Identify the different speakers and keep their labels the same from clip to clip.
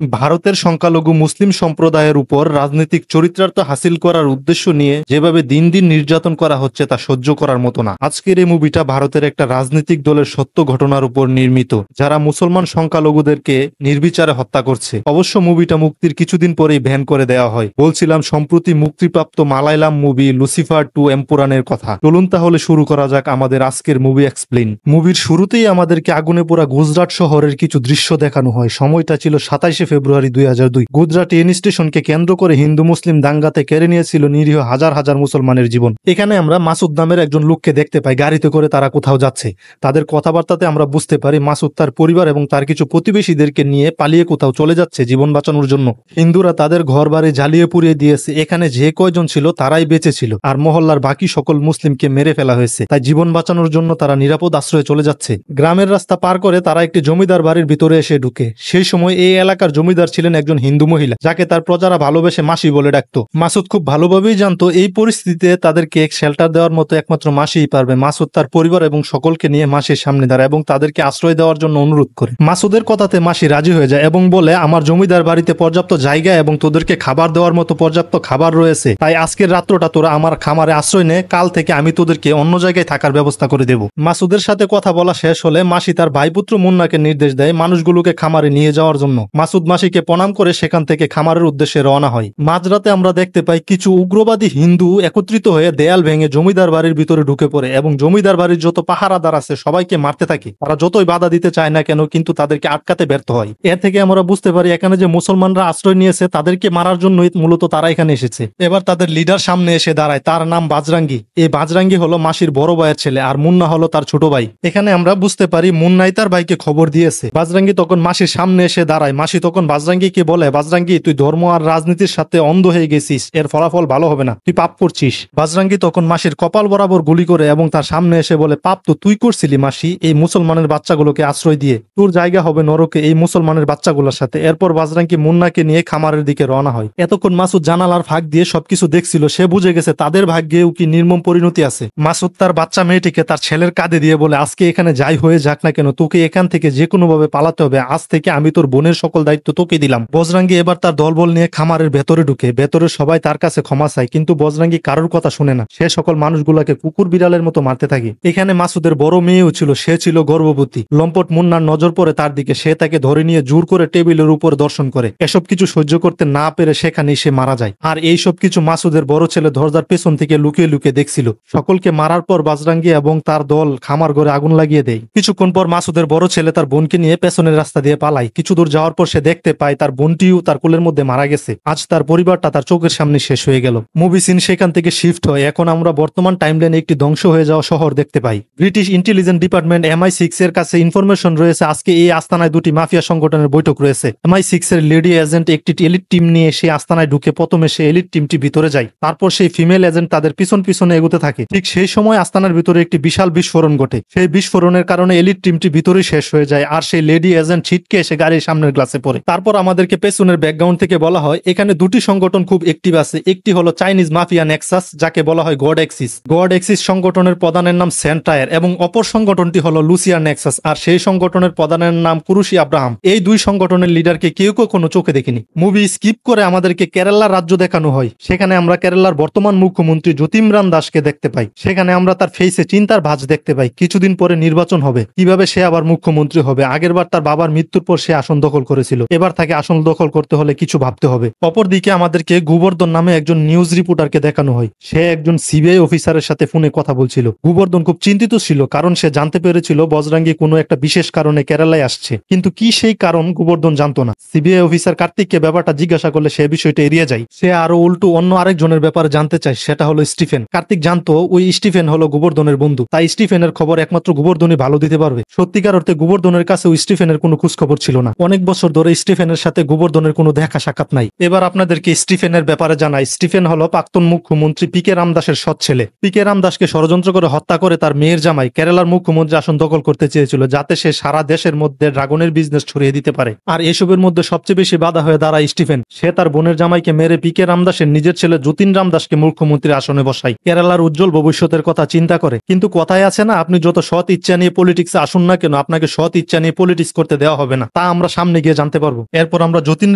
Speaker 1: ভারতের সংখ্যালঘু মুসলিম সম্প্রদায়ের উপর রাজনৈতিক চরিতার্থ হাসিল করার উদ্দেশ্য নিয়ে যেভাবে দিন দিন নির্যাতন করা হচ্ছে তা সহ্য করার মতো না। আজকের এই মুভিটা ভারতের একটা রাজনৈতিক দলের সত্য ঘটনার উপর নির্মিত, যারা মুসলমান সংখ্যালঘুদেরকে নির্বিচারে হত্যা করছে। অবশ্য মুভিটা মুক্তির কিছুদিন পরেই ব্যান করে দেওয়া হয়। বলছিলাম সম্প্রতি মুক্তিপ্রাপ্ত মালায়ালাম মুভি লুসিফার 2 এম্পুরানের কথা। চলুন তাহলে শুরু করা যাক আমাদের আজকের মুভি এক্সপ্লেইন। মুভির শুরুতেই আমাদেরকে আগুনে পোড়া গুজরাট শহরের কিছু দৃশ্য দেখানো হয়। সময়টা ছিল 27 ফেব্রুয়ারি 2002। গুজরাট ট্রেন স্টেশনকে কেন্দ্র করে হিন্দু মুসলিম দাঙ্গাতে কেড়ে নিয়েছিল নিরীহ হাজার হাজার মুসলমানের জীবন। এখানে আমরা মাসুদ নামের একজন লোককে দেখতে পাই, গাড়িতে করে তারা কোথাও যাচ্ছে। তাদের কথাবার্তাতে আমরা বুঝতে পারি মাসুদ তার পরিবার এবং তার কিছু প্রতিবেশীদেরকে নিয়ে পালিয়ে কোথাও চলে যাচ্ছে জীবন বাঁচানোর জন্য। হিন্দুরা তাদের ঘর বাড়ি জ্বালিয়ে পুড়িয়ে দিয়েছে। এখানে যে কয়জন ছিল তারাই বেঁচে ছিল, আর মহল্লার বাকি সকল মুসলিমকে মেরে ফেলা হয়েছে। তাই জীবন বাঁচানোর জন্য তারা নিরাপদ আশ্রয়ে চলে যাচ্ছে। গ্রামের রাস্তা পার করে তারা একটি জমিদার বাড়ির ভিতরে এসে ঢুকে। সেই সময় এই এলাকার জমিদার ছিলেন একজন হিন্দু মহিলা, যাকে তার প্রজারা ভালোবেসে মাসি বলে ডাকতো। মাসুদ খুব ভালোভাবেই জানতো এই পরিস্থিতিতে তাদেরকে এক শেল্টার দেওয়ার মতো একমাত্র মাসিই পারবে। মাসুদ তার পরিবার এবং সকলকে নিয়ে মাসির সামনে দাঁড়ায় এবং তাদেরকে আশ্রয় দেওয়ার জন্য অনুরোধ করে। মাসুদের কথাতে মাসি রাজি হয়ে যায় এবং বলে, আমার জমিদার বাড়িতে পর্যাপ্ত জায়গা এবং তোদেরকে খাবার দেওয়ার মতো পর্যাপ্ত খাবার রয়েছে, তাই আজকের রাত্রটা তোরা আমার খামারে আশ্রয় নে, কাল থেকে আমি তোদেরকে অন্য জায়গায় থাকার ব্যবস্থা করে দেব। মাসুদের সাথে কথা বলা শেষ হলে মাসি তার ভাইপুত্র মুন্নাকে নির্দেশ দেয় মানুষগুলোকে খামারে নিয়ে যাওয়ার জন্য। মাসুদ মাসিকে প্রণাম করে সেখান থেকে খামারের উদ্দেশ্যে রওনা হয়। মাঝরাতে আমরা দেখতে পাই কিছু উগ্রবাদী হিন্দু একত্রিত হয়ে দেয়াল ভেঙে জমিদার বাড়ির ভিতরে ঢুকে পড়ে এবং জমিদার বাড়ির যত পাহারাদার আছে সবাইকে মারতে থাকে। তারা যতই বাধা দিতে চায় না কেন, কিন্তু তাদেরকে আটকাতে ব্যর্থ হয়। এর থেকে আমরা বুঝতে পারি এখানে যে মুসলমানরা আশ্রয় নিয়েছে তাদেরকে মারার জন্যই মূলত তারা এখানে এসেছে। এবার তাদের লিডার সামনে এসে দাঁড়ায়, তার নাম বাজরাঙ্গি। এই বাজরাঙ্গি হলো মাসির বড় ভাইয়ের ছেলে, আর মুন্না হলো তার ছোট ভাই। এখানে আমরা বুঝতে পারি মুন্নাই তার ভাইকে খবর দিয়েছে। বাজরাঙ্গি তখন মাসির সামনে এসে দাঁড়ায়। মাসি তখন বাজরাঙ্গিকে বলে, বাজরাঙ্গি তুই ধর্ম আর রাজনীতির সাথে অন্ধ হয়ে গেছিস, এর ফলাফল ভালো হবে না, তুই পাপ করছিস। বাজরাঙ্গি তখন মাসির কপাল বরাবর গুলি করে এবং তার সামনে এসে বলে, পাপ তো তুই করছিলি মাসি, এই মুসলমানের বাচ্চাগুলোকে আশ্রয় দিয়ে। তোর জায়গা হবে নরকে এই মুসলমানের বাচ্চাগুলোর সাথে। এরপর বাজরাঙ্গি মুন্নাকে নিয়ে খামারের দিকে রওনা হয়। এতক্ষণ মাসুদ জানালার ফাঁক দিয়ে সবকিছু দেখছিল। সে বুঝে গেছে তাদের ভাগ্যেও কি নির্মম পরিণতি আছে। মাসুদ তার বাচ্চা মেয়েটিকে তার ছেলের কাঁধে দিয়ে বলে, আজকে এখানে যাই হয়ে যাক না কেন, তোকে এখান থেকে যে কোনো ভাবে পালাতে হবে। আজ থেকে আমি তোর বোনের সকল দায়িত্ব তোকে দিলাম। বজরাঙ্গি এবার তার দলবল নিয়ে খামারের ভেতরে ঢুকে। ভেতরে সবাই তার কাছে ক্ষমা চায়, কিন্তু বজরাঙ্গি কারোর কথা শুনে না। সে সকল মানুষগুলাকে কুকুর বিড়ালের মতো মারতে থাকে। এখানে মাসুদের বড় মেয়েও ছিল, সে ছিল গর্ভবতী। লম্পট মুন্নার নজর পড়ে তার দিকে। সে তাকে ধরে নিয়ে জোর করে টেবিলের উপর দর্শন করে। এসব কিছু সহ্য করতে না পেরে সেখানেই সে মারা যায়। আর এই সব কিছু মাসুদের বড় ছেলে দরজার পেছন থেকে লুকিয়ে লুকিয়ে দেখছিল। সকলকে মারার পর বাজরাঙ্গি এবং তার দল খামার ঘরে আগুন লাগিয়ে দেয়। কিছুক্ষণ পর মাসুদের বড় ছেলে তার বোনকে নিয়ে পেছনের রাস্তা দিয়ে পালায়। কিছু দূর যাওয়ার পর সে দেখতে পায় তার বোনটিও তার কোলের মধ্যে মারা গেছে। আজ তার পরিবারটা তার চোখের সামনে শেষ হয়ে গেল। মুভি সিন সেখান থেকে শিফট হয়। এখন আমরা বর্তমান টাইমলাইনে একটি ধ্বংস হয়ে যাওয়া শহর দেখতে পাই। ব্রিটিশ ইন্টেলিজেন্স ডিপার্টমেন্ট MI6 এর কাছে ইনফরমেশন রয়েছে আজকে এই আস্তানায় দুটি মাফিয়া সংগঠনের বৈঠক রয়েছে। MI6 এর লেডি এজেন্ট একটি এলিট টিম নিয়ে সেই আস্তানায় ঢুকে প্রথমে সে এলিট টিমটি ভিতরে যায়। তারপর সেই ফিমেল এজেন্ট তাদের পিছন পিছনে এগোতে থাকে। ঠিক সেই সময় আস্তানার ভিতরে একটি বিশাল বিস্ফোরণ ঘটে। সেই বিস্ফোরণের কারণে এলিট টিমটি ভিতরে শেষ হয়ে যায়, আর সেই লেডি এজেন্ট ছিটকে এসে গাড়ির সামনের গ্লাসে পড়ে। তারপর আমাদেরকে পেছনের ব্যাকগ্রাউন্ড থেকে বলা হয় এখানে দুটি সংগঠন খুব অ্যাক্টিভ আছে। একটি হলো চাইনিজ মাফিয়া নেক্সাস, যাকে বলা হয় গড এক্সিস। গড এক্সিস সংগঠনের প্রধানের নাম সেন্টায়ার এবং অপর সংগঠনটি হলো লুসিয়ার নেক্সাস, আর সেই সংগঠনের প্রধানের নাম কুরুশি আব্রাহাম। এই দুই সংগঠনের লিডারকে কেউ কখনো চোখে দেখেনি। মুভি স্কিপ করে আমাদেরকে কেরালার রাজ্য দেখানো হয়। সেখানে আমরা কেরালার বর্তমান মুখ্যমন্ত্রী জ্যোতির্মরান দাসকে দেখতে পাই। সেখানে আমরা তার ফেসে চিন্তার ভাঁজ দেখতে পাই। কিছুদিন পরে নির্বাচন হবে, কিভাবে সে আবার মুখ্যমন্ত্রী হবে। আগেরবার তার বাবার মৃত্যুর পর সে আসন দখল করেছিল, এবার তাকে আসন দখল করতে হলে কিছু ভাবতে হবে। অপরদিকে আমাদেরকে গোবর্ধন নামে একজন নিউজ রিপোর্টারকে দেখানো হয়। সে একজন সিবিআই অফিসারের সাথে ফোনে কথা বলছিল। গোবর্ধন খুব চিন্তিত ছিল, কারণ সে জানতে পেরেছিল বজরাঙ্গি কোনো একটা বিশেষ কারণে কেরালায় আসছে, কিন্তু কি সেই কারণ গোবর্ধন জানতো না। সিবিআই অফিসার কার্তিককে ব্যাপারটা জিজ্ঞাসা করলে সে বিষয়টা এড়িয়ে যায়। সে আরো উল্টো অন্য আরেকজনের ব্যাপারে জানতে চায়, সেটা হলো স্টিফেন। কার্তিক জানতো ওই স্টিফেন হলো গোবর্ধনের বন্ধু, তাই স্টিফেনের খবর একমাত্র গোবর্ধনই ভালো দিতে পারবে। সত্যিকার অর্থে গোবর্ধনের কাছে ওই স্টিফেনের কোনো খোঁজ খবর ছিল না। অনেক বছর ধরে স্টিফেনের সাথে গোবর্ধনের কোনো দেখা সাক্ষাৎ নাই। এবার আপনাদেরকে স্টিফেনের ব্যাপারে জানাই। স্টিফেন হলো প্রাক্তন মুখ্যমন্ত্রী পিকে রামদাসের সৎ ছেলে। পিকে রামদাসকে ষড়যন্ত্র করে হত্যা করে তার মেয়ের জামাই কেরালার মুখ্যমন্ত্রী আসন দখল করতে চেয়েছিল, যাতে সে সারা দেশের মধ্যে ড্রাগনের বিজনেস ছড়িয়ে দিতে পারে। আর এসবের মধ্যে সবচেয়ে বেশি বাধা হয়ে দাঁড়ায় স্টিফেন। সে তার বোনের জামাইকে মেরে পিকে রামদাসের নিজের ছেলে যতীন রামদাসকে মুখ্যমন্ত্রীর আসনে বসায়। কেরালার উজ্জ্বল ভবিষ্যতের কথা চিন্তা করে। কিন্তু কথায় আছে না, আপনি যত সৎ ইচ্ছা নিয়ে পলিটিক্সে আসুন না কেন, আপনাকে সৎ ইচ্ছা নিয়ে পলিটিক্স করতে দেওয়া হবে না। তা আমরা সামনে গিয়ে জানতে পারি। পারবো। এরপর আমরা যতীন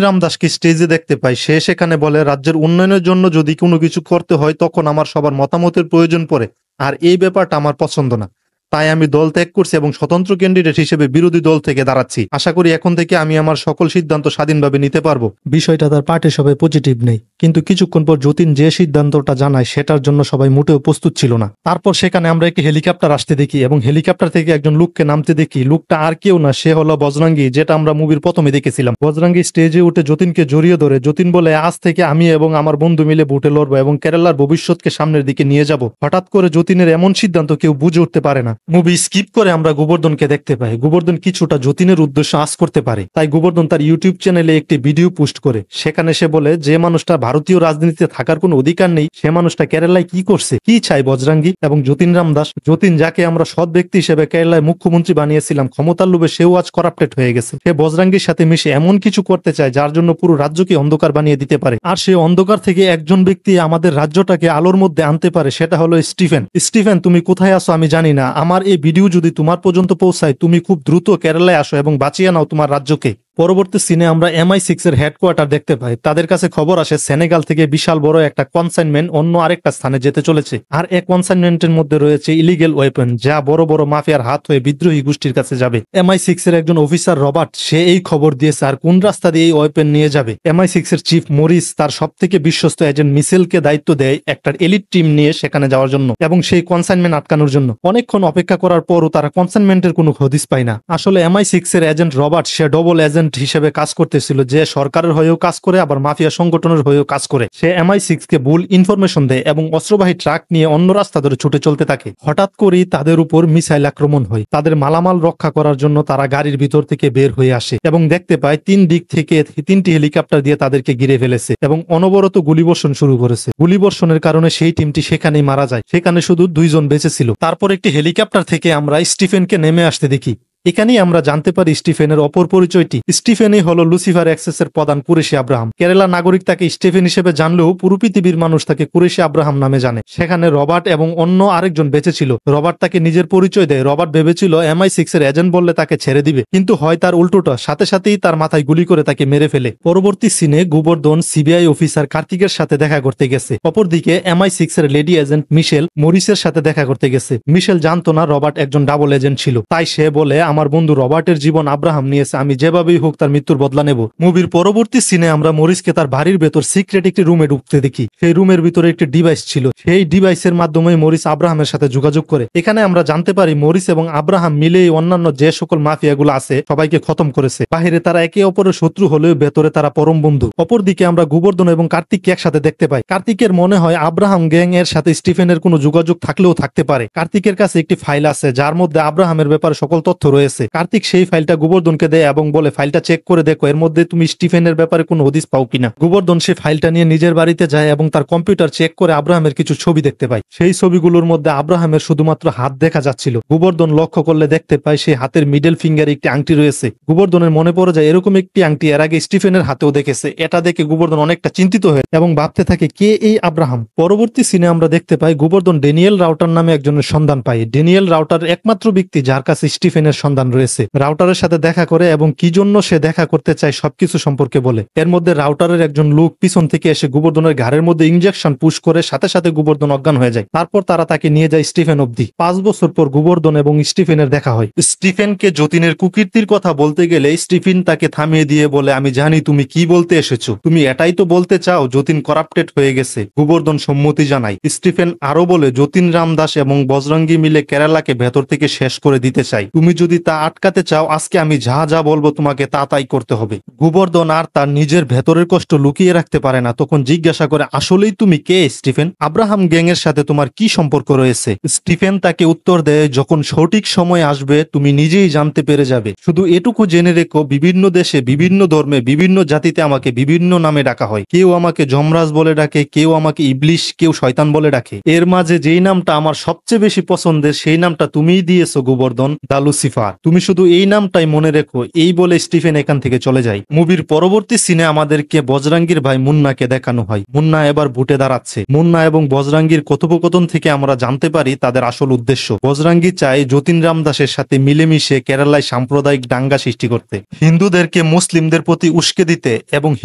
Speaker 1: রাম দাসকে স্টেজে দেখতে পাই, সে সেখানে বলে রাজ্যের উন্নয়নের জন্য যদি কোনো কিছু করতে হয় তখন আমার সবার মতামতের প্রয়োজন পড়ে, আর এই ব্যাপারটা আমার পছন্দ না, তাই আমি দল ত্যাগ করছি এবং স্বতন্ত্র ক্যান্ডিডেট হিসেবে বিরোধী দল থেকে দাঁড়াচ্ছি। আশা করি এখন থেকে আমি আমার সকল সিদ্ধান্ত স্বাধীনভাবে নিতে পারবো। বিষয়টা তার পার্টির সবাই পজিটিভ নেই, কিন্তু কিছুক্ষণ পর যতীন যে সিদ্ধান্তটা জানায় সেটার জন্য সবাই মোটেও প্রস্তুত ছিল না। তারপর সেখানে আমরা একটি হেলিকপ্টার আসতে দেখি এবং হেলিকপ্টার থেকে একজন লোককে নামতে দেখি। লোকটা আর কেউ না, সে হলো বজরঙ্গী, যেটা আমরা মুভির প্রথমে দেখেছিলাম। বজরঙ্গী স্টেজে উঠে যতীনকে জড়িয়ে ধরে। যতীন বলে, আজ থেকে আমি এবং আমার বন্ধু মিলে ভোটে লড়বো এবং কেরালার ভবিষ্যৎকে সামনের দিকে নিয়ে যাব। হঠাৎ করে যতীনের এমন সিদ্ধান্ত কেউ বুঝে উঠতে পারে না। মুভি স্কিপ করে আমরা গোবর্ধনকে দেখতে পাই। গোবর্ধন কিছুটা যতীনের উদ্দেশ্য আঁচ করতে পারে, তাই গোবর্ধন তার ইউটিউব চ্যানেলে একটি ভিডিও পোস্ট করে। সেখানে সে বলে, যে মানুষটা ভারতীয় রাজনীতিতে থাকার কোনো অধিকার নেই, সে মানুষটা কেরালায় কি করছে, কি চাই বজরঙ্গী এবং যতীন রাম দাস। যতীন, যাকে আমরা সৎ ব্যক্তি হিসেবে কেরালায় মুখ্যমন্ত্রী বানিয়েছিলাম, ক্ষমতার লোভে সেও আজ করাপ্টেড হয়ে গেছে। সে বজরঙ্গীর সাথে মিশে এমন কিছু করতে চায় যার জন্য পুরো রাজ্যকে অন্ধকার বানিয়ে দিতে পারে। আর সে অন্ধকার থেকে একজন ব্যক্তি আমাদের রাজ্যটাকে আলোর মধ্যে আনতে পারে, সেটা হলো স্টিফেন। স্টিফেন, তুমি কোথায় আসো আমি জানি না, আমার এই ভিডিও যদি তোমার পর্যন্ত পৌঁছায় তুমি খুব দ্রুত কেরালায় আসো এবং বাঁচিয়ে নাও তোমার রাজ্যকে। পরবর্তী সিনে আমরা MI6 এর হেডকোয়ার্টার দেখতে পাই। তাদের কাছে খবর আসে সেনেগাল থেকে বিশাল বড় একটা কনসাইনমেন্ট অন্য আরেকটা স্থানে যেতে চলেছে, আর এই কনসাইনমেন্টের মধ্যে রয়েছে ইলিগেল ওয়েপন, যা বড় বড় মাফিয়ার হাত হয়ে বিদ্রোহী গোষ্ঠীর কাছে যাবে। MI6 এর একজন অফিসার রবার্ট, সে এই খবর দিয়েছে আর কোন রাস্তা দিয়ে এই ওয়েপন নিয়ে যাবে। MI6 এর চিফ মরিস তার সব থেকে বিশ্বস্ত এজেন্ট মিশেলকে দায়িত্ব দেয় একটা এলিট টিম নিয়ে সেখানে যাওয়ার জন্য এবং সেই কনসাইনমেন্ট আটকানোর জন্য। অনেকক্ষণ অপেক্ষা করার পরও তারা কনসাইনমেন্টের কোনো হদিস পায় না। আসলে MI6 এর এজেন্ট রবার্ট সে ডবল এজেন্ট হিসেবে কাজ করতেছিল, যে সরকারের হয়েও কাজ করে আবার মাফিয়া সংগঠনের হয়েও কাজ করে। সে MI6 কে ভুল ইনফরমেশন দেয় এবং অস্ত্রবাহী ট্রাক নিয়ে অন্য রাস্তা ধরে ছুটে চলতে থাকে। হঠাৎ করেই তাদের উপর মিসাইল আক্রমণ হয়। তাদের মালামাল রক্ষা করার জন্য তারা গাড়ির ভিতর থেকে বের হয়ে আসে এবং দেখতে পায় তিন দিক থেকে তিনটি হেলিকপ্টার দিয়ে তাদেরকে ঘিরে ফেলেছে এবং অনবরত গুলিবর্ষণ শুরু করেছে। গুলিবর্ষণের কারণে সেই টিমটি সেখানেই মারা যায়। সেখানে শুধু 2 জন বেঁচে ছিল। তারপর একটি হেলিকপ্টার থেকে আমরা স্টিফেনকে নেমে আসতে দেখি। এখানেই আমরা জানতে পারি স্টিফেনের অপর পরিচয়টি। স্টিফেনই হলো লুসিফার অ্যাক্সেসের প্রধান কুরেশি আব্রাহাম। কেরালা নাগরিক তাকে স্টিফেন হিসেবে জানলেও পুরো পৃথিবীর মানুষ তাকে কুরেশি আব্রাহাম নামে জানে। সেখানে রবার্ট এবং অন্য আরেকজন বেঁচে ছিল। রবার্ট তাকে নিজের পরিচয় দেয়। রবার্ট ভেবেছিল MI6 এর এজেন্ট বললে তাকে ছেড়ে দিবে, কিন্তু হয় তার উল্টোটা, সাথে সাথেই তার মাথায় গুলি করে তাকে মেরে ফেলে। পরবর্তী সিনে গোবর্ধন সিবিআই অফিসার কার্তিকের সাথে দেখা করতে গেছে। অপরদিকে MI6 এর লেডি এজেন্ট মিশেল মরিসের সাথে দেখা করতে গেছে। মিশেল জানতো না রবার্ট একজন ডাবল এজেন্ট ছিল, তাই সে বলে, আমার বন্ধু রবার্টের জীবন আব্রাহাম নিয়েছে, আমি যেভাবেই হোক তার মৃত্যুর বদলা নেব। মুভির পরবর্তী সিনে আমরা মরিসকে তার বাড়ির ভেতর সিক্রেট একটি রুমে ঢুকতে দেখি। সেই রুমের ভিতরে একটি ডিভাইস ছিল। সেই ডিভাইসের মাধ্যমে মরিস আব্রাহামের সাথে যোগাযোগ করে। এখানে আমরা জানতে পারি মরিস এবং আব্রাহাম মিলে অন্যান্য যে সকল মাফিয়াগুলো আছে সবাইকে খতম করেছে। বাহিরে তারা একে অপরের শত্রু হলেও ভেতরে তারা পরম বন্ধু। অপরদিকে আমরা গোবর্ধন এবং কার্তিককে একসাথে দেখতে পাই। কার্তিকের মনে হয় আব্রাহাম গ্যাং এর সাথে স্টিফেনের কোনো যোগাযোগ থাকলেও থাকতে পারে। কার্তিকের কাছে একটি ফাইল আছে যার মধ্যে আব্রাহামের ব্যাপারে সকল তথ্য রয়েছে। কার্তিক সেই ফাইলটা গোবর্ধনকে দেয় এবং বলে, ফাইলটা চেক করে দেখো, এর মধ্যে তুমি স্টিফেনের ব্যাপারে কোনো হদিস পাও কিনা। গোবর্ধন সেই ফাইলটা নিয়ে নিজের বাড়িতে যায় এবং তার কম্পিউটার চেক করে আব্রাহামের কিছু ছবি দেখতে পায়। সেই ছবিগুলোর মধ্যে আব্রাহামের শুধুমাত্র হাত দেখা যাচ্ছিল। গোবর্ধন লক্ষ্য করলে দেখতে পায় সেই হাতের মিডল ফিঙ্গারে একটি আংটি রয়েছে। গোবর্ধনের মনে পড়ে যায় এরকম একটি আংটি এর আগে স্টিফেনের হাতেও দেখেছে। এটা দেখে গোবর্ধন অনেকটা চিন্তিত হয়ে এবং ভাবতে থাকে, কে এই আব্রাহাম। পরবর্তী সিনে আমরা দেখতে পাই গোবর্ধন ড্যানিয়েল রাউটার নামে একজনের সন্ধান পায়। ড্যানিয়েল রাউটার একমাত্র ব্যক্তি যার কাছে স্টিফেনের সন্ধান রয়েছে। রাউটারের সাথে দেখা করে এবং কি জন্য সে দেখা করতে চায় সবকিছু সম্পর্কে বলে। এর মধ্যে রাউটারের একজন লোক পিছন থেকে এসে গোবর্ধনের ঘাড়ের মধ্যে ইনজেকশন পুশ করে সাথে সাথে গোবর্ধন অজ্ঞান হয়ে যায়। তারপর তারা তাকে নিয়ে যায় স্টিফেন অবধি। 5 বছর পর গোবর্ধন এবং স্টিফেনের দেখা হয়। স্টিফেনকে যতীনের কুকীর্তির কথা বলতে গেলে স্টিফেন তাকে থামিয়ে দিয়ে বলে, আমি জানি তুমি কি বলতে এসেছো, তুমি এটাই তো বলতে চাও যতীন করাপ্টেড হয়ে গেছে। গোবর্ধন সম্মতি জানায়। স্টিফেন আরো বলে, যতীন রাম দাস এবং বজরঙ্গী মিলে কেরালাকে ভেতর থেকে শেষ করে দিতে চাই। তুমি যদি তা আটকাতে চাও আজকে আমি যা যা বলবো তোমাকে তা তাই করতে হবে। গোবর্ধন আর তার নিজের ভেতরের কষ্ট লুকিয়ে রাখতে পারে না, তখন জিজ্ঞাসা করে, আসলেই তুমি কে স্টিফেন? আব্রাহাম গ্যাং এর সাথে তোমার কি সম্পর্ক রয়েছে? স্টিফেন তাকে উত্তর দেয়, যখন সঠিক সময় আসবে তুমি নিজেই জানতে পেরে যাবে। শুধু এটুকু জেনে রেখো, বিভিন্ন দেশে বিভিন্ন ধর্মে বিভিন্ন জাতিতে আমাকে বিভিন্ন নামে ডাকা হয়। কেউ আমাকে যমরাজ বলে ডাকে, কেউ আমাকে ইবলিশ, কেউ শয়তান বলে ডাকে। এর মাঝে যেই নামটা আমার সবচেয়ে বেশি পছন্দের সেই নামটা তুমিই দিয়েছো গোবর্ধন, দা লুসিফার। পার, তুমি শুধু এই নামটাই মনে রেখো। এই বলে স্টিফেন এখান থেকে চলে যায়। মুভির পরবর্তী সিনে আমাদেরকে বজরাঙ্গীর ভাই মুন্নাকে দেখানো হয়। মুন্না এবার ভোটে দাঁড়াচ্ছে। মুন্না এবং বজরাঙ্গীর কথোপকথন থেকে আমরা জানতে পারি তাদের আসল উদ্দেশ্য। বজরাঙ্গী চায় যতীন রামদাসের সাথে মিলেমিশে কেরালায় সাম্প্রদায়িক দাঙ্গা সৃষ্টি করতে, হিন্দুদেরকে মুসলিমদের প্রতি উস্কে দিতে এবং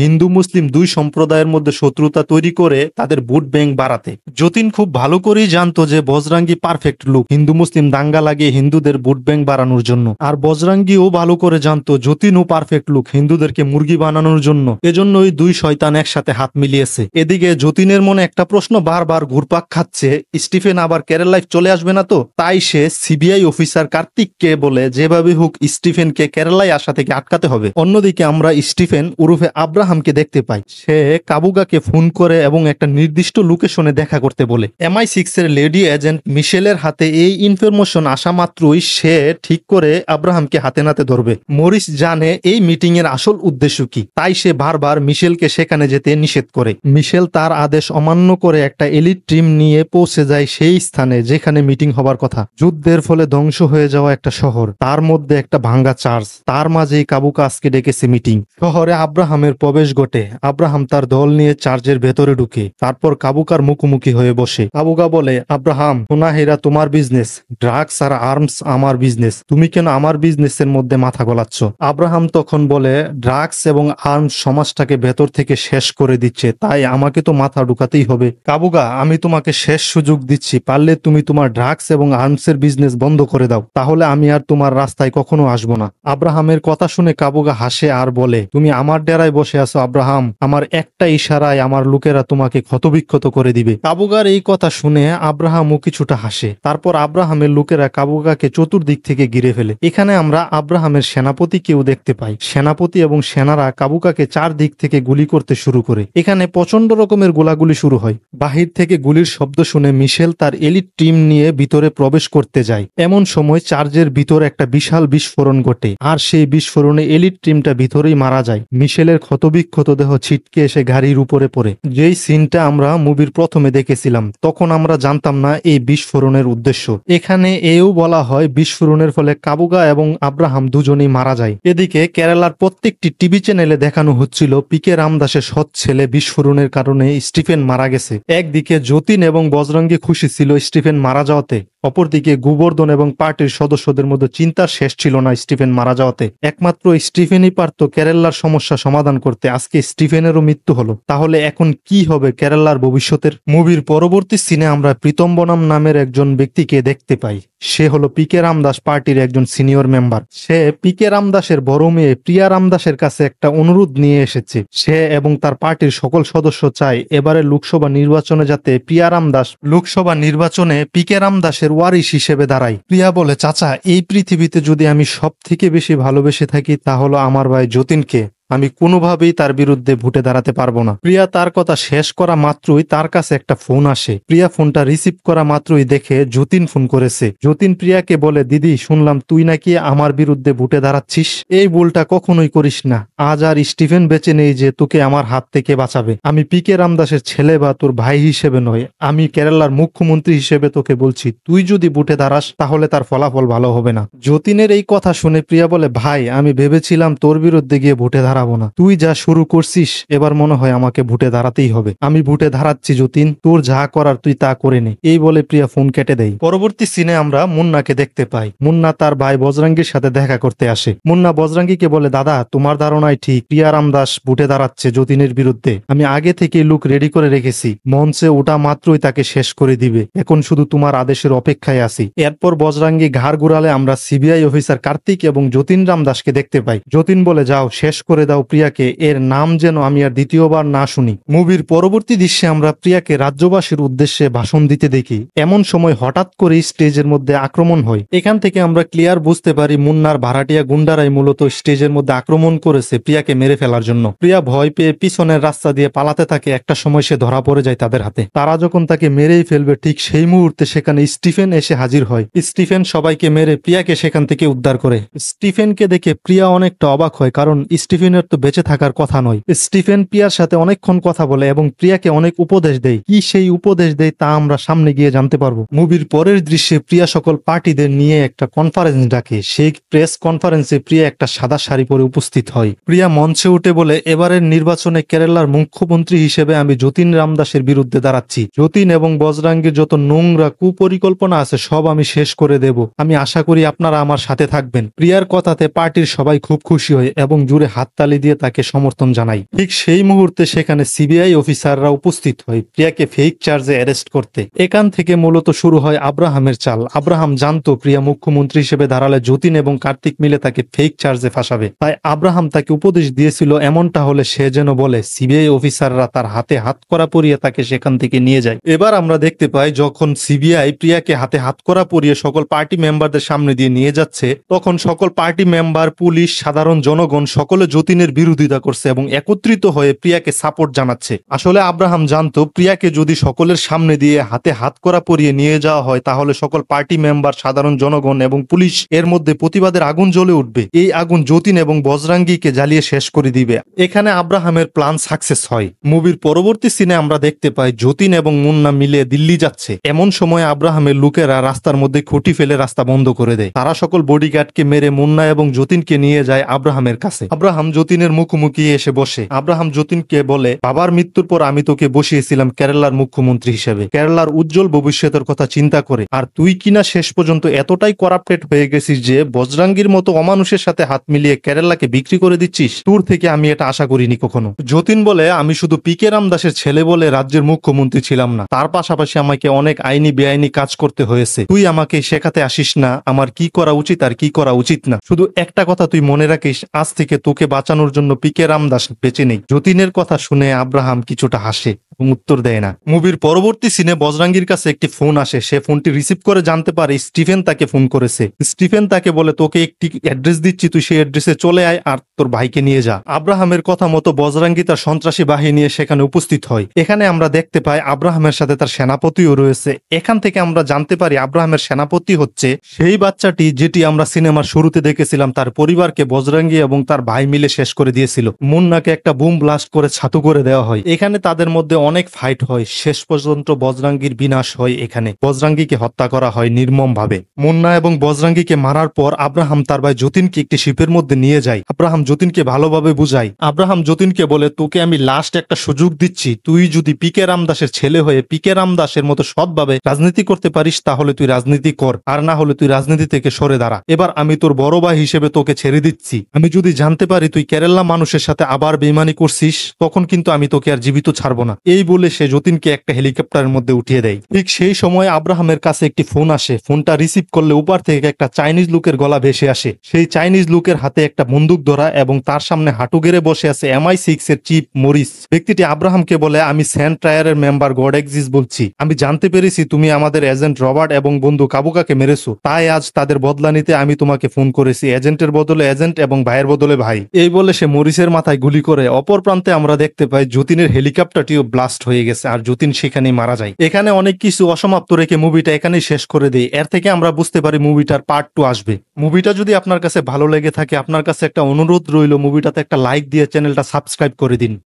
Speaker 1: হিন্দু মুসলিম দুই সম্প্রদায়ের মধ্যে শত্রুতা তৈরি করে তাদের ভোট ব্যাংক বাড়াতে। যতীন খুব ভালো করেই জানতো যে বজরাঙ্গী পারফেক্ট লোক হিন্দু মুসলিম দাঙ্গা লাগিয়ে হিন্দুদের ভোট ব্যাংক বাড়ানোর জন্য, আর বজরাঙ্গীও ভালো করে জানতো যতীনও পারফেক্ট লোক হিন্দুদেরকে মুরগি বানানোর জন্য। এজন্য ওই দুই শয়তান একসাথে হাত মিলিয়েছে। এদিকে যতীনের মনে একটা প্রশ্ন বারবার ঘুরপাক খাচ্ছে, স্টিফেন আবার কেরালায় চলে আসবে না তো? তাই সে সিবিআই অফিসার কার্তিককে বলে যেভাবে হোক স্টিফেনকে কেরালায় আসা থেকে আটকাতে হবে। অন্যদিকে আমরা স্টিফেন উরুফে আব্রাহামকে দেখতে পাই। সে কাবুগাকে ফোন করে এবং একটা নির্দিষ্ট লোকেশনে দেখা করতে বলে। MI6 এর লেডি এজেন্ট মিশেলের হাতে এই ইনফরমেশন আসা মাত্রই সে ঠিক করে আব্রাহামকে হাতে নাতে ধরবে। মরিস জানে এই মিটিং এর আসল উদ্দেশ্য কি, তাই সে বারবার মিশেলকে সেখানে যেতে নিষেধ করে। মিশেল তার আদেশ অমান্য করে একটা এলিট টিম নিয়ে পৌঁছে যায় সেই স্থানে যেখানে মিটিং হবার কথা। যুদ্ধের ফলে ধ্বংস হয়ে যাওয়া একটা শহর, তার মধ্যে একটা ভাঙ্গা চার্চ, তার মাঝেই কাবুকা আজকে ডেকেছে মিটিং। শহরে আব্রাহামের প্রবেশ ঘটে। আব্রাহাম তার দল নিয়ে চার্চের ভেতরে ঢুকে, তারপর কাবুকার মুখোমুখি হয়ে বসে। কাবুকা বলে, আব্রাহাম, সোনা হীরা তোমার বিজনেস, ড্রাগস আর আর্মস আমার বিজনেস, তুমি কেন আমার বিজনেসের মধ্যে মাথা গলাচ্ছ? আব্রাহাম তখন বলে, ড্রাগস এবং আর্মস সমাজটাকে ভেতর থেকে শেষ করে দিচ্ছে, তাই আমাকে তো মাথা ঢুকাতেই হবে। কাবুকা, আমি তোমাকে শেষ সুযোগ দিচ্ছি, পারলে তুমি তোমার ড্রাগস এবং আর্মসের বিজনেস বন্ধ করে দাও, তাহলে আমি আর তোমার রাস্তায় কখনো আসবো না। আব্রাহামের কথা শুনে কাবুকা হাসে আর বলে, তুমি আমার ডেরায় বসে আছো আব্রাহাম, আমার একটা ইশারায় আমার লোকেরা তোমাকে ক্ষতবিক্ষত করে দিবে। কাবুকার এই কথা শুনে আব্রাহামও কিছুটা হাসে। তারপর আব্রাহামের লোকেরা কাবুকাকে চতুর্দিক থেকে ঘিরে ফেলে। এখানে আমরা আব্রাহামের সেনাপতিকেও দেখতে পাই। সেনাপতি এবং সেনারা কাবুকাকে চারদিক থেকে গুলি করতে শুরু করে। এখানে প্রচন্ড রকমের গোলাগুলি শুরু হয়। বাহির থেকে গুলির শব্দ শুনে মিশেল তার এলিট টিম নিয়ে ভিতরে প্রবেশ করতে যায়। এমন সময় চার্চের ভিতরে একটা বিশাল বিস্ফোরণ ঘটে, আর সেই বিস্ফোরণে এলিট টিমটা ভিতরেই মারা যায়। মিশেলের ক্ষতবিক্ষত দেহ ছিটকে এসে গাড়ির উপরে পড়ে। যেই সিনটা আমরা মুভির প্রথমে দেখেছিলাম, তখন আমরা জানতাম না এই বিস্ফোরণের উদ্দেশ্য। এখানে এও বলা হয় বিস্ফোরণের ফলে কাবুকা এবং আব্রাহাম দুজনেই মারা যায়। এদিকে কেরালার প্রত্যেকটি টিভি চ্যানেলে দেখানো হচ্ছিল পিকে রামদাসের সৎ ছেলে বিস্ফোরণের কারণে স্টিফেন মারা গেছে। একদিকে যতীন এবং বজরঙ্গী খুশি ছিল স্টিফেন মারা যাওয়াতে, অপরদিকে গোবর্ধন এবং পার্টির সদস্যদের মধ্যে চিন্তার শেষ ছিল না স্টিফেন মারা যাওয়াতে। একমাত্র স্টিফেনই পারত কেরালার সমস্যা সমাধান করতে। আজকে স্টিফেনেরও মৃত্যু হলো, তাহলে এখন কি হবে কেরালার ভবিষ্যতের? মুভির পরবর্তী সিনে আমরা প্রীতম বনাম নামের একজন ব্যক্তিকে দেখতে পাই। সে হলো পিকে রামদাস পার্টির একজন সিনিয়র মেম্বার। সে পিকে রামদাসের বড় মেয়ে প্রিয়া রামদাসের কাছে একটা অনুরোধ নিয়ে এসেছে। সে এবং তার পার্টির সকল সদস্য চায় এবারে লোকসভা নির্বাচনে যাতে প্রিয়া রামদাস লোকসভা নির্বাচনে পিকে রামদাসের ওয়ারিশ হিসেবে দাঁড়ায়। প্রিয়া বলে, চাচা, এই পৃথিবীতে যদি আমি সব থেকে বেশি ভালোবেসে থাকি তা হলো আমার ভাই যতীনকে। আমি কোনোভাবেই তার বিরুদ্ধে ভোটে দাঁড়াতে পারবো না। প্রিয়া তার কথা শেষ করা মাত্রই তার কাছে একটা ফোন আসে। প্রিয়া ফোনটা রিসিভ করা মাত্রই দেখে যতীন ফোন করেছে। যতীন প্রিয়াকে বলে, দিদি, শুনলাম তুই নাকি আমার বিরুদ্ধে ভোটে দাঁড়াচ্ছিস। এই ভুলটা কখনোই করিস না। আজ আর স্টিফেন বেঁচে নেই যে তোকে আমার হাত থেকে বাঁচাবে। আমি পিকে রামদাসের ছেলে বা তোর ভাই হিসেবে নয়, আমি কেরালার মুখ্যমন্ত্রী হিসেবে তোকে বলছি, তুই যদি ভোটে দাঁড়াস তাহলে তার ফলাফল ভালো হবে না। যতীনের এই কথা শুনে প্রিয়া বলে, ভাই, আমি ভেবেছিলাম তোর বিরুদ্ধে গিয়ে ভোটে দাঁড়াবো না। তুই যা শুরু করছিস এবার মনে হয় আমাকে ভোটে দাঁড়াতেই হবে। আমি ভোটে দাঁড়াচ্ছি যতীন, তোর যা করার তুই তা করে নে। এই বলে প্রিয়া ফোন কেটে দেয়। পরবর্তী সিনে আমরা মুন্নাকে দেখতে পাই। মুন্না তার ভাই বজরাঙ্গীর সাথে দেখা করতে আসে। মুন্না বজরাঙ্গীকে বলে, দাদা, তোমার ধারণাই ঠিক, প্রিয়া রামদাস ভোটে দাঁড়াচ্ছে যতীনের বিরুদ্ধে। আমি আগে থেকে লুক রেডি করে রেখেছি, মঞ্চে ওটা মাত্রই তাকে শেষ করে দিবে। এখন শুধু তোমার আদেশের অপেক্ষায় আছি। এরপর বজরাঙ্গী ঘাড় ঘুরালে আমরা সিবিআই অফিসার কার্তিক এবং যতীন রামদাসকে দেখতে পাই। যতীন বলে, যাও, শেষ করে দাও প্রিয়াকে, এর নাম যেন আমি আর দ্বিতীয়বার না শুনি। মুভির পরবর্তী দৃশ্যে আমরা প্রিয়াকে রাজ্যবাসীর উদ্দেশ্যে ভাষণ দিতে দেখি। এমন সময় হঠাৎ করে স্টেজের মধ্যে আক্রমণ হয়। এখান থেকে আমরা ক্লিয়ার বুঝতে পারি মুন্নার ভাড়াটিয়া গুন্ডারাই মূলত স্টেজের মধ্যে আক্রমণ করেছে প্রিয়াকে মেরে ফেলার জন্য। প্রিয়া ভয় পেয়ে পিছনের রাস্তা দিয়ে পালাতে থাকে। একটা সময় সে ধরা পড়ে যায় তাদের হাতে। তারা যখন তাকে মেরেই ফেলবে ঠিক সেই মুহূর্তে সেখানে স্টিফেন এসে হাজির হয়। স্টিফেন সবাইকে মেরে প্রিয়াকে সেখান থেকে উদ্ধার করে। স্টিফেনকে দেখে প্রিয়া অনেকটা অবাক হয়, কারণ স্টিফেনের যতীনের তো বেঁচে থাকার কথা নয়। স্টিফেন প্রিয়ার সাথে অনেকক্ষণ কথা বলে এবং প্রিয়াকে অনেক উপদেশ দেয়। কি সেই উপদেশ দেয় তা আমরা সামনে গিয়ে জানতে পারবো। মুভির পরের দৃশ্যে প্রিয়া সকল পার্টিদের নিয়ে একটা কনফারেন্স ডাকে। সেই প্রেস কনফারেন্সে প্রিয়া একটা সাদা শাড়ি পরে উপস্থিত হয়। প্রিয়া মঞ্চে উঠে বলে, এবারের নির্বাচনে কেরালার মুখ্যমন্ত্রী হিসেবে আমি যতীন রামদাসের বিরুদ্ধে দাঁড়াচ্ছি। যতীন এবং বজরাঙ্গীর যত নোংরা কুপরিকল্পনা আছে সব আমি শেষ করে দেব। আমি আশা করি আপনারা আমার সাথে থাকবেন। প্রিয়ার কথাতে পার্টির সবাই খুব খুশি হয় এবং জুড়ে হাততালি দিয়ে তাকে সমর্থন জানায়। ঠিক সেই মুহূর্তে সেখানে সিবিআই অফিসাররা উপস্থিত হয় প্রিয়াকে ফেক চার্জে অ্যারেস্ট করতে। এখান থেকে মূলত শুরু হয় আব্রাহামের চাল। আব্রাহাম জানতো প্রিয়া মুখ্যমন্ত্রী হিসেবে দাঁড়ালে যতীন এবং কার্তিক মিলে তাকে ফেক চার্জে ফাঁসাবে। তাই আব্রাহাম তাকে উপদেশ দিয়েছিল এমনটা হলে সে যেন বলে। সিবিআই অফিসাররা তার হাতে হাত করা পরিয়ে তাকে সেখান থেকে নিয়ে যায়। এবার আমরা দেখতে পাই যখন সিবিআই প্রিয়াকে হাতে হাত করা পরিয়ে সকল পার্টি মেম্বারদের সামনে দিয়ে নিয়ে যাচ্ছে, তখন সকল পার্টি মেম্বার, পুলিশ, সাধারণ জনগণ সকলে যতীনের বিরোধিতা করছে এবং একত্রিত হয়ে প্রিয়াকে সাপোর্ট জানাচ্ছে। আসলে আব্রাহাম জানতো প্রিয়াকে যদি সকলের সামনে দিয়ে হাতে হাত করা পরিয়ে নিয়ে যাওয়া হয় তাহলে সকল পার্টি মেম্বার, সাধারণ জনগণ এবং পুলিশ এর মধ্যে প্রতিবাদের আগুন জ্বলে উঠবে। এই আগুন যতীন এবং বজরাঙ্গীকে জ্বালিয়ে শেষ করে দিবে। এখানে আব্রাহামের প্ল্যান সাকসেস হয়। মুভির পরবর্তী সিনে আমরা দেখতে পাই যতীন এবং মুন্না মিলে দিল্লি যাচ্ছে। এমন সময় আব্রাহামের লোকেরা রাস্তার মধ্যে খুঁটি ফেলে রাস্তা বন্ধ করে দেয়। তারা সকল বডিগার্ডকে মেরে মুন্না এবং যতীনকে নিয়ে যায় আব্রাহামের কাছে। আব্রাহাম যতীনের মুখোমুখি এসে বসে। আব্রাহাম যতীনকে বলে, বাবার মৃত্যুর পর আমি তোকে বসিয়েছিলাম কেরালার মুখ্যমন্ত্রী হিসেবে, কেরালার উজ্জ্বল ভবিষ্যতের কথা চিন্তা করে। আর তুই কিনা শেষ পর্যন্ত এতটাই করাপ্টেড হয়ে গেছিস যে বজরাঙ্গীর মতো অমানুষের সাথে হাত মিলিয়ে কেরালাকে বিক্রি করে দিচ্ছিস। তোর থেকে আমি এটা আশা করিনি কখনো। যতীন বলে, আমি শুধু পিকে রামদাসের ছেলে বলে রাজ্যের মুখ্যমন্ত্রী ছিলাম না, তার পাশাপাশি আমাকে অনেক আইনি বেআইনি কাজ করতে হয়েছে। তুই আমাকে শেখাতে আসিস না আমার কি করা উচিত আর কি করা উচিত না। শুধু একটা কথা তুই মনে রাখিস, আজ থেকে তোকে বাঁচানোর জন্য পিকে রামদাস বেঁচে নেই। যতীনের কথা শুনে আব্রাহাম কিছুটা হাসে এবং উত্তর দেয় না। মুভির পরবর্তী সিনে বজরাঙ্গীর কাছে একটি ফোন আসে। সে ফোনটি রিসিভ করে জানতে পারে স্টিফেন তাকে ফোন করেছে। স্টিফেন তাকে বলে, তোকে একটি অ্যাড্রেস দিচ্ছি, তুই সেই অ্যাড্রেসে চলে আয় আর তোর ভাইকে নিয়ে যা। আব্রাহামের কথা মতো বজরাঙ্গী তার সন্ত্রাসী বাহিনী নিয়ে সেখানে উপস্থিত হয়। এখানে আমরা দেখতে পাই আব্রাহামের সাথে তার সেনাপতিও রয়েছে। এখান থেকে আমরা জানতে পারি আব্রাহামের সেনাপতি হচ্ছে সেই বাচ্চাটি যেটি আমরা সিনেমার শুরুতে দেখেছিলাম তার পরিবারকে বজরাঙ্গী এবং তার ভাই মিলে শেষ করে দিয়েছিল। মুন্নাকে একটা বুম ব্লাস্ট করে ছাতু করে দেওয়া হয়। এখানে তাদের মধ্যে অনেক ফাইট হয়। শেষ পর্যন্ত বজরাঙ্গীর বিনাশ হয়। এখানে বজরাঙ্গীকে হত্যা করা হয় নির্মম ভাবে। মুন্না এবং বজরাঙ্গীকে মারার পর আব্রাহাম তার ভাই যতীনকে একটি শিপের মধ্যে নিয়ে যায়। আব্রাহাম যতীনকে ভালোভাবে বুঝায়। আব্রাহাম যতীনকে বলে, তোকে আমি লাস্ট একটা সুযোগ দিচ্ছি, তুই যদি পিকে রামদাসের ছেলে হয়ে পিকে রামদাসের মতো সৎভাবে রাজনীতি করতে পারিস তাহলে তুই রাজনীতি কর, আর না হলে তুই রাজনীতি থেকে সরে দাঁড়া। এবার আমি তোর বড় ভাই হিসেবে তোকে ছেড়ে দিচ্ছি। আমি যদি জানতে পারি তুই কেরালা মানুষের সাথে আবার বেইমানি করছিস তখন কিন্তু আমি তোকে আর জীবিত ছাড়বো না। এই বলে সে যতীনকে একটা হেলিকপ্টারের মধ্যে উঠিয়ে দেয়। ঠিক সেই সময় আব্রাহামের কাছে একটি ফোন আসে। ফোনটা রিসিভ করলে উপর থেকে একটা চাইনিজ লোকের গলা ভেসে আসে। সেই চাইনিজ লোকের হাতে একটা বন্দুক ধরা এবং তার সামনে হাঁটু গেড়ে বসে আছে MI6 এর চিফ মরিস। ব্যক্তিটি আব্রাহামকে বলে, আমি সেন্ট ট্রায়ারের মেম্বার গড এক্সিস বলছি। আমি জানতে পেরেছি তুমি আমাদের এজেন্ট রবার্ট এবং বন্ধু কাবুকাকে মেরেছো, তাই আজ তাদের বদলা নিতে আমি তোমাকে ফোন করেছি। এজেন্টের বদলে এজেন্ট এবং ভাইয়ের বদলে ভাই। এই বলে সে মরিসের মাথায় গুলি করে। অপর প্রান্তে আমরা দেখতে পাই যতীনের হেলিকপ্টারটিও ব্লাস্ট হয়ে গেছে আর যতীন সেখানেই মারা যায়। এখানে অনেক কিছু অসমাপ্ত রেখে মুভিটা এখানেই শেষ করে দেয়। এর থেকে আমরা বুঝতে পারি মুভিটার পার্ট 2 আসবে। মুভিটা যদি আপনার কাছে ভালো লেগে থাকে, আপনার কাছে একটা অনুরোধ রইল মুভিটাতে একটা লাইক দিয়ে চ্যানেলটা সাবস্ক্রাইব করে দিন।